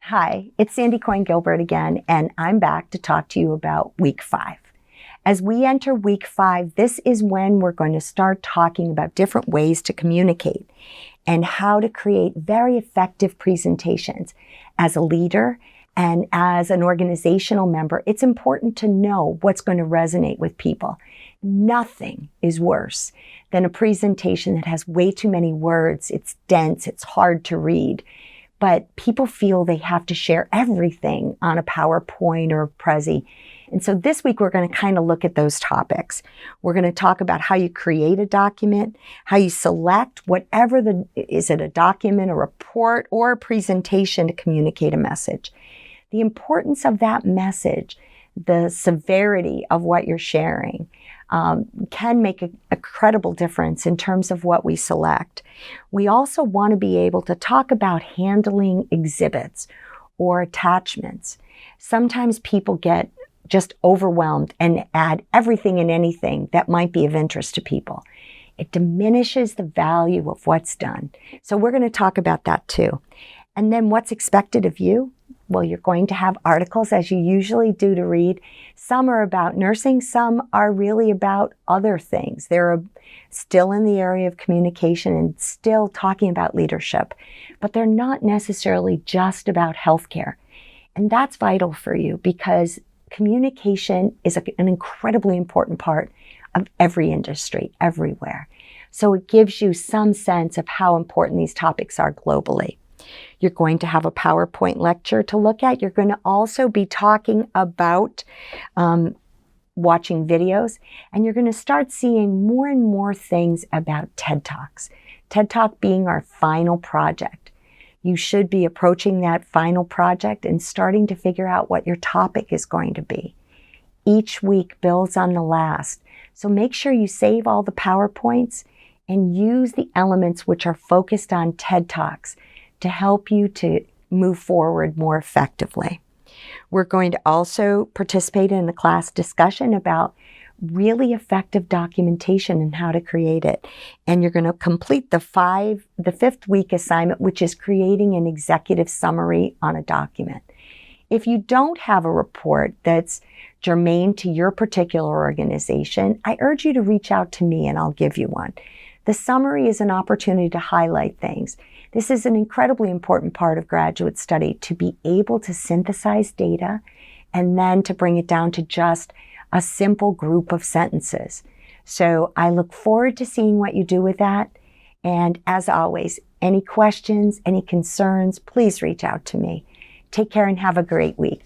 Hi, it's Sandy Coyne-Gilbert again, and I'm back to talk to you about week 5. As we enter week 5, this is when we're going to start talking about different ways to communicate and how to create very effective presentations. As a leader and as an organizational member, it's important to know what's going to resonate with people. Nothing is worse than a presentation that has way too many words. It's dense, it's hard to read. But people feel they have to share everything on a PowerPoint or a Prezi. And so this week, we're going to kind of look at those topics. We're going to talk about how you create a document, how you select whatever is it a document, a report, or a presentation to communicate a message. The importance of that message, the severity of what you're sharing, can make a credible difference in terms of what we select. We also want to be able to talk about handling exhibits or attachments. Sometimes people get just overwhelmed and add everything and anything that might be of interest to people. It diminishes the value of what's done. So we're going to talk about that too. And then what's expected of you? Well, you're going to have articles, as you usually do, to read. Some are about nursing. Some are really about other things. They're still in the area of communication and still talking about leadership, but they're not necessarily just about healthcare. And that's vital for you because communication is an incredibly important part of every industry, everywhere. So it gives you some sense of how important these topics are globally. You're going to have a PowerPoint lecture to look at. You're going to also be talking about watching videos, and you're going to start seeing more and more things about TED Talks. TED Talk being our final project. You should be approaching that final project and starting to figure out what your topic is going to be. Each week builds on the last. So make sure you save all the PowerPoints and use the elements which are focused on TED Talks to help you to move forward more effectively. We're going to also participate in a class discussion about really effective documentation and how to create it. And you're going to complete the 5th week assignment, which is creating an executive summary on a document. If you don't have a report that's germane to your particular organization, I urge you to reach out to me and I'll give you one. The summary is an opportunity to highlight things. This is an incredibly important part of graduate study, to be able to synthesize data and then to bring it down to just a simple group of sentences. So I look forward to seeing what you do with that. And as always, any questions, any concerns, please reach out to me. Take care and have a great week.